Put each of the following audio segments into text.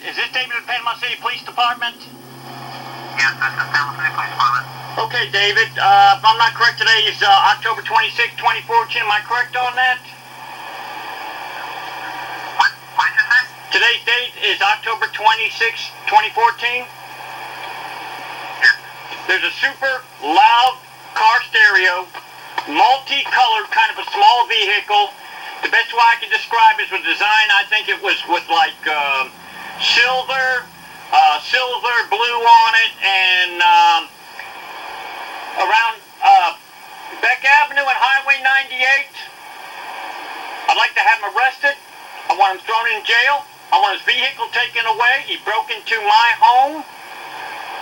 Is this David at Panama City Police Department? Yes, this is Panama City Police Department. Okay, David. If I'm not correct, today is October 26, 2014. Am I correct on that? What did you say? Today's date is October 26, 2014. Yes. There's a super loud car stereo, multicolored, kind of a small vehicle. The best way I can describe it was design. I think it was with like silver blue on it, and around Beck Avenue and Highway 98. I'd like to have him arrested. I want him thrown in jail. I want his vehicle taken away. He broke into my home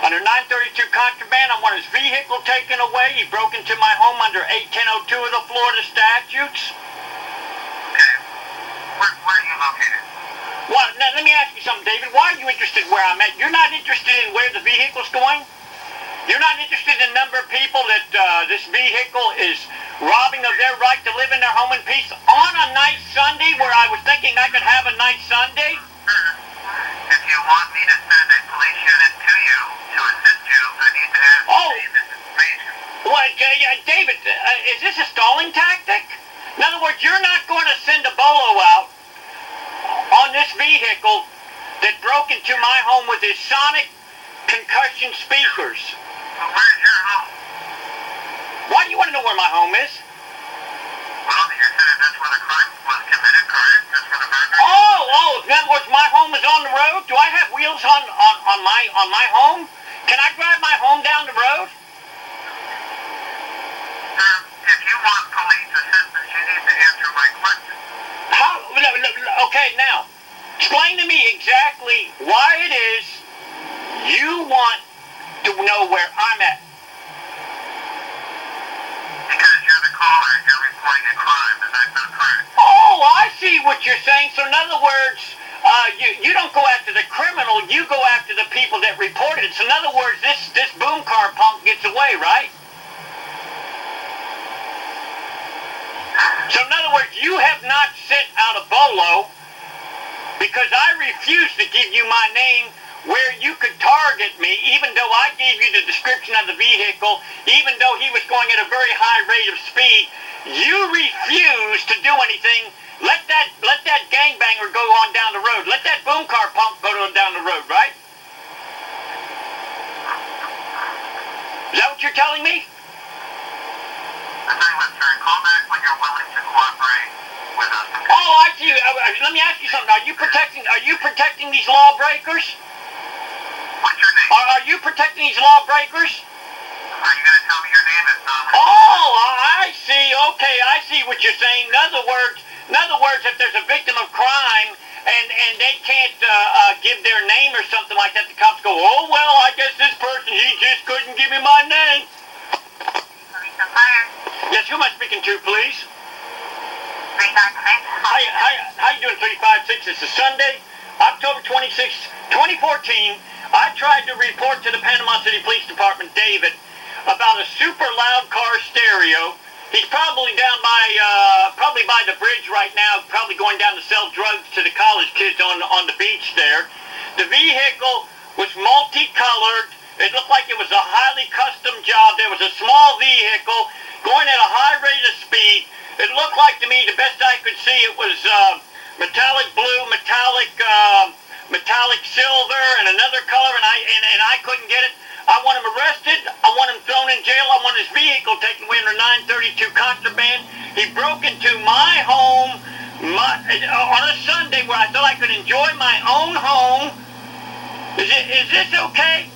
under 932 contraband. I want his vehicle taken away. He broke into my home under 81002 of the Florida statutes. Okay. Where are you located? Well, now, let me ask you something, David. Why are you interested where I'm at? You're not interested in where the vehicle's going? You're not interested in the number of people that this vehicle is robbing of their right to live in their home in peace on a nice Sunday where I was thinking I could have a nice Sunday? If you want me to send a police unit to you to assist you, I need to ask you this information. Well, David, is this a stalling tactic? In other words, you're not going to send a bolo out on this vehicle that broke into my home with his sonic concussion speakers. Well, where's your home? Why do you want to know where my home is? Well, you said that's where the crime was committed, correct? That's where the murder. In other words, my home is on the road. Do I have wheels on my home? Can I drive my home down the road? Sir, if you want police assistance, you need to answer my question. How? Okay, now explain to me exactly why it is you want to know where I'm at. Because you're the caller, you're reporting a crime, is that not correct? Oh, I see what you're saying. So in other words, you don't go after the criminal, you go after the people that reported it. So in other words, this boom car punk gets away, right? So in other words, you have not sent out a bolo because I refuse to give you my name where you could target me, even though I gave you the description of the vehicle, even though he was going at a very high rate of speed. You refuse to do anything. Let that gangbanger go on down the road. Let that boom car punk go down the road, right? Is that what you're telling me? I'm telling you what, sir, call back when you're willing to cooperate with us. Oh, I see. Let me ask you something. Are you protecting these lawbreakers? What's your name? Are you protecting these lawbreakers? Are you going to tell me your name is Oh, I see. Okay, I see what you're saying. In other words, if there's a victim of crime and they can't give their name or something like that, the cops go, oh, well, I guess this person, he just couldn't give me my name. Yes, who am I speaking to, please? 356. How you doing, 356? It's a Sunday, October 26, 2014. I tried to report to the Panama City Police Department, David, about a super loud car stereo. He's probably down by the bridge right now, probably going down to sell drugs to the college kids on the beach there. The vehicle was multicolored. It looked like it was a highly custom job. There was a small vehicle going at a high rate of speed. It looked like to me, the best I could see, it was metallic blue, metallic silver, and another color, and I couldn't get it. I want him arrested. I want him thrown in jail. I want his vehicle taken away under 932 contraband. He broke into my home on a Sunday where I thought I could enjoy my own home. Is this okay?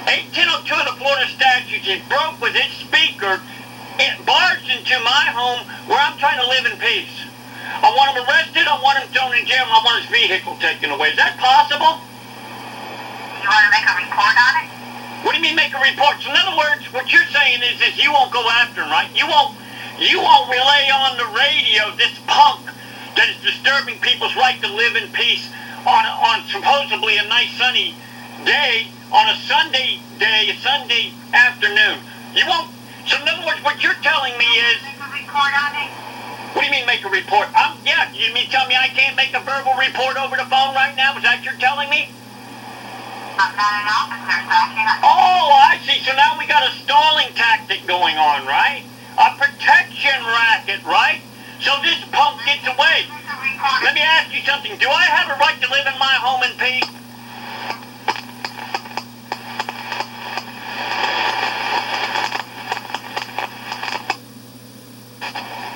81002 of the Florida statutes. He broke with his speaker. It barged into my home where I'm trying to live in peace. I want him arrested. I want him thrown in jail. I want his vehicle taken away. Is that possible? You want to make a report on it? What do you mean make a report? So in other words, what you're saying is you won't go after him, right? You won't relay on the radio this punk that is disturbing people's right to live in peace on supposedly a nice sunny day, on a Sunday day, a Sunday afternoon. You won't. So in other words, what you're telling me is... Make a report on it? What do you mean make a report? Yeah, you mean tell me I can't make a verbal report over the phone right now? Is that what you're telling me? I'm not an officer, so I cannot. Oh, I see. So now we got a stalling tactic going on, right? A protection racket, right? So this punk gets away. Let me ask you something. Do I have a right to live in my home in peace?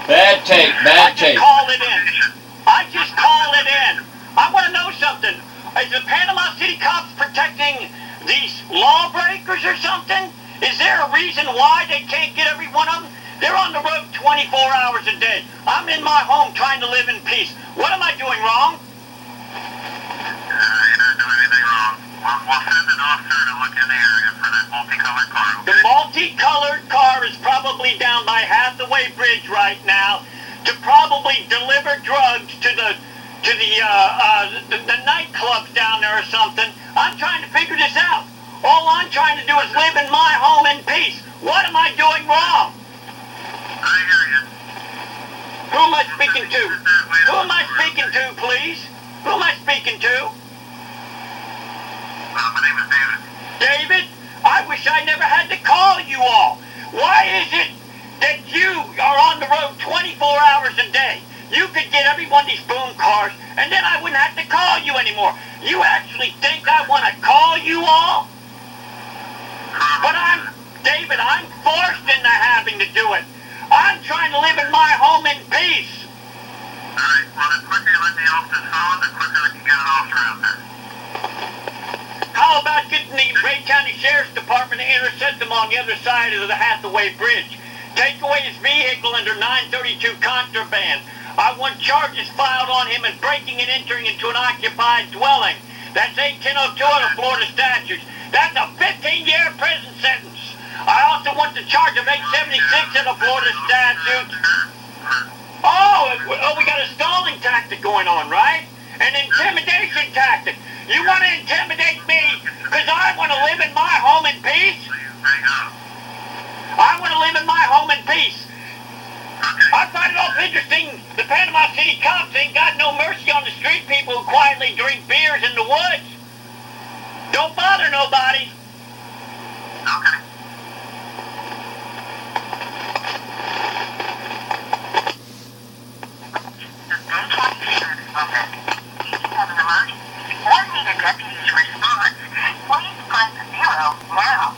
Bad tape, bad tape. I just call it in. I want to know something. Is the Panama City cops protecting these lawbreakers or something? Is there a reason why they can't get every one of them? They're on the road 24 hours a day. I'm in my home trying to live in peace. What am I doing wrong? You're not doing anything wrong. We'll send an officer to look in the area for that multicolored car. The multicolored car is probably down by Hathaway Bridge right now to probably deliver drugs to the nightclubs down there or something. I'm trying to figure this out. All I'm trying to do is live in my home in peace. What am I doing wrong? I hear you. Who am I speaking to? Who am I speaking to, please? Who am I speaking to? My name is David. David, I wish I never had to call you all. Why is it that you are on the road 24 hours a day? You could get every one of these boom cars, and then I wouldn't have to call you anymore. You actually think I want to call you all? But David, I'm forced into having to do it. I'm trying to live in my home in peace. All right, well, the quicker you let the officers phone, the quicker we can get an officer out there. How about getting the Bay County Sheriff's Department to intercept him on the other side of the Hathaway Bridge? Take away his vehicle under 932 contraband. I want charges filed on him and breaking and entering into an occupied dwelling. That's 1802 of the Florida statutes. That's a 15-year prison sentence. I also want the charge of 876 of the Florida statutes. Oh, we got a stalling tactic going on, right? An intimidation tactic. You want to intimidate me because I want to live in my home in peace? I want to live in my home in peace. I find it awful interesting. The Panama City cops ain't got no mercy on the street people who quietly drink beers in the woods. Don't bother nobody. Okay. The Bay County Sheriff's Office. If you have an emergency or need a deputy's response, please press 0 now.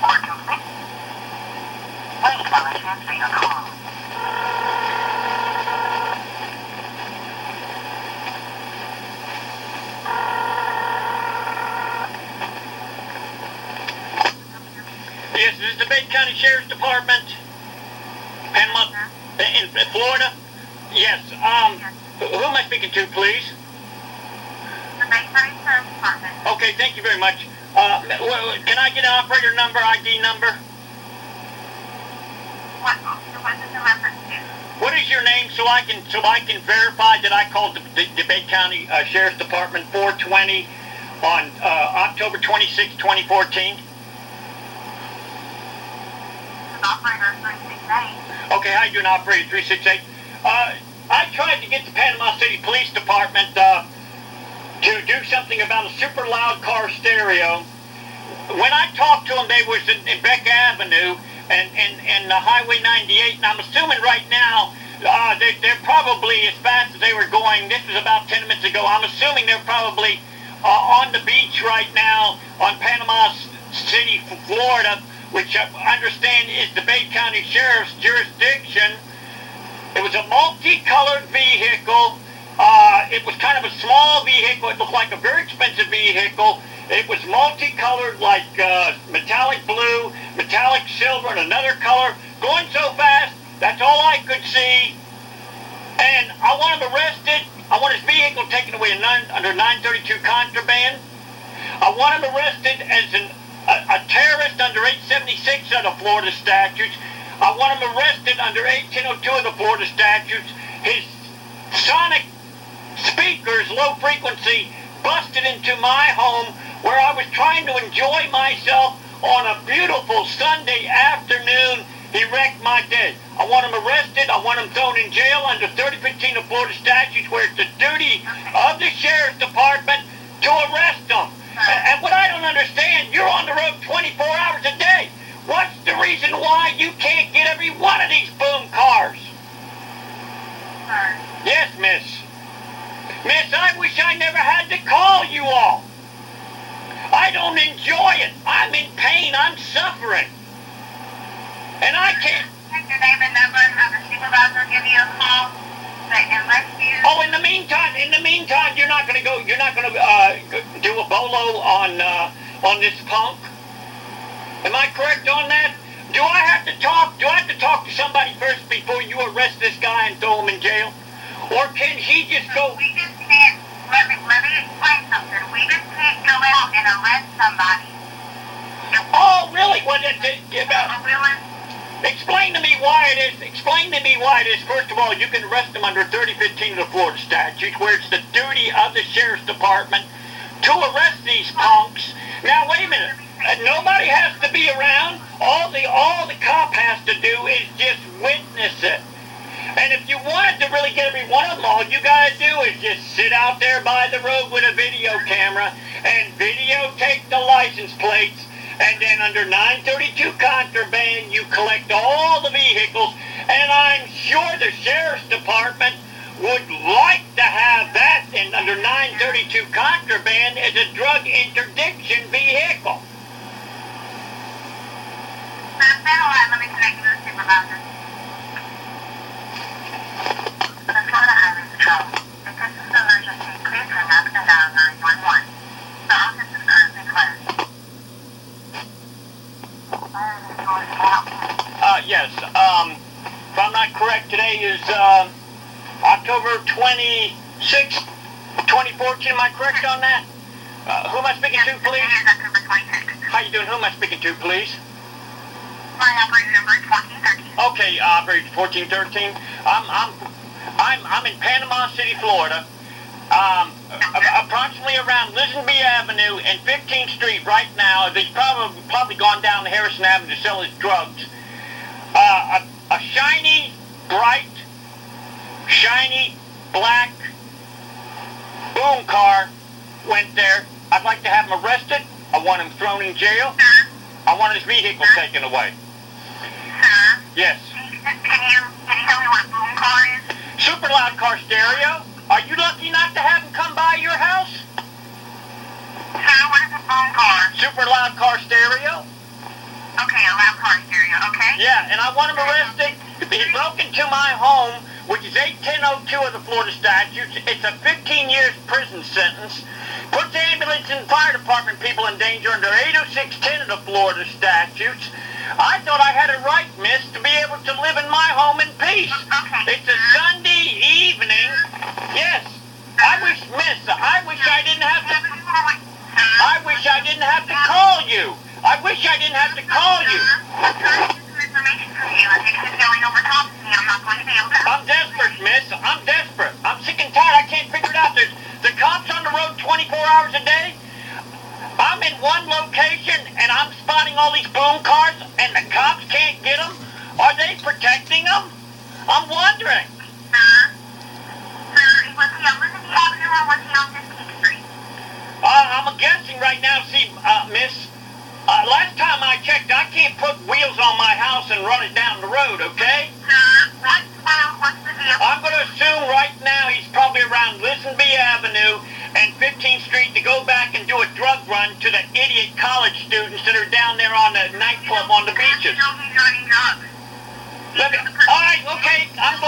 Or complete. Wait while I transfer your call. Yes, this is the Bay County Sheriff's Department, Panama, in Florida. Yes, who am I speaking to, please? The Bay County Sheriff's Department. Okay, thank you very much. Can I get an operator number, ID number? What is the reference to? What is your name so I can verify that I called the Bay County Sheriff's Department 420 on October 26, 2014? Operator 368. Okay, how you doing, Operator 368? I tried to get the Panama City Police Department to do something about a super loud car stereo. When I talked to them, they was in Beck Avenue and Highway 98, and I'm assuming right now they're probably as fast as they were going. This was about 10 minutes ago. I'm assuming they're probably on the beach right now on Panama City, Florida, which I understand is the Bay County Sheriff's jurisdiction. It was a multicolored vehicle. It was kind of a small vehicle. It looked like a very expensive vehicle. It was multicolored, like metallic blue, metallic silver, and another color. Going so fast, that's all I could see. And I want him arrested. I want his vehicle taken away under 932 contraband. I want him arrested as a terrorist under 876 of the Florida statutes. I want him arrested under 1802 of the Florida statutes. His sonic speakers, low frequency, busted into my home where I was trying to enjoy myself on a beautiful Sunday afternoon He wrecked my day. I want him arrested. I want him thrown in jail under 3015 of Florida statutes, where it's the duty of the sheriff's department to arrest him. And what I don't understand, you're on the road 24 hours a day. What's the reason why you can't get every one of these boom cars? Yes, miss. Miss, I wish I never had to call you all. I don't enjoy it. I'm in pain. I'm suffering. And I can't. Take your name and number and have the supervisor give you a call. Unless you... Oh, in the meantime, you're not going to do a bolo on this punk? Am I correct on that? Do I have to talk to somebody first before you arrest this guy and throw him in jail? Or can he just go... We just can't... Let me explain something. We just can't go out and arrest somebody. Oh, really? What is it? Explain to me why it is. First of all, you can arrest them under 3015 of the Florida statutes, where it's the duty of the sheriff's department to arrest these punks. Now, wait a minute. Nobody has to be around. All the cop has to do is just witness it. And if you wanted to really get every one of them, all you gotta do is just sit out there by the road with a video camera and videotape the license plates. And then under 932 contraband, you collect all the vehicles. And I'm sure the sheriff's department would like to have that in under 932 contraband as a drug interdiction vehicle. That's been all right. Let me connect you to the supervisor. The Florida Highway Patrol. If this is an emergency, please hang up and dial 911. The office is currently closed. Yes, if I'm not correct, today is October 26th, 2014. Am I correct on that? Who am I speaking to, please? Today is October 26th. How you doing? Who am I speaking to, please? My operator number is 1413. Okay, operator 1413. I'm in Panama City, Florida. Approximately around Lisenby Avenue and 15th Street right now. He's probably gone down to Harrison Avenue to sell his drugs. A shiny, bright, black boom car went there. I'd like to have him arrested. I want him thrown in jail. I want his vehicle taken away. Sir? Yes. Can you tell me what a boom car is? Super loud car stereo. Are you lucky not to have him come by your house? Sir, what is a boom car? Super loud car stereo. Okay, a loud car stereo, okay? Yeah, and I want him arrested. He broke into my home, which is 81002 of the Florida statutes. It's a 15 years prison sentence. Puts ambulance and fire department people in danger under 80610 of the Florida statutes. I thought I had a right, miss, to be able to live in my home in peace. Okay. It's a Sunday evening. Yes. I wish I didn't have to... I wish I didn't have to call you. I wish I didn't have to call you. I'm trying to get some information from you, and you're just yelling over top of me. I'm not going to be able to... I'm desperate, miss. I'm desperate. I'm sick and tired. I can't figure it out. There's the cops on the road 24 hours a day. I'm in one location, and I'm spotting all these boom cars, and the cops can't get them. Are they protecting them? I'm wondering. Sir, was he on Lisenby Avenue or was he on 15th Street? I'm guessing right now. See, miss, last time I checked, I can't put wheels on my house and run it down the road, okay? Sir, what's the deal? I'm going to assume right now he's probably around Lisenby Avenue and 15th Street to go back and do a drug run to the idiot college students that are down there on the nightclub on the beaches. You know he's running drugs. All right, okay, I'm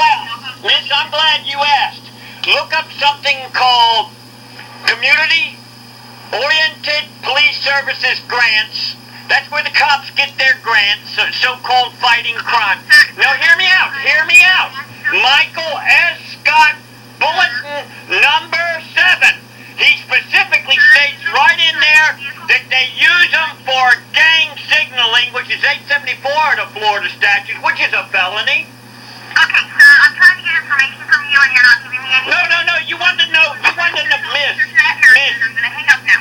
glad you asked. Look up something called Community Oriented Police Services Grants. That's where the cops get their grants, so-called fighting crime. Now, hear me out. Michael S. Scott, bulletin number 7. He specifically states right in there that they use them for gang signaling, which is 874 of the Florida statute, which is a felony. Okay, sir, I'm trying to get information from you and you're not giving me any... No, you wanted to know, miss. I'm going to hang up now.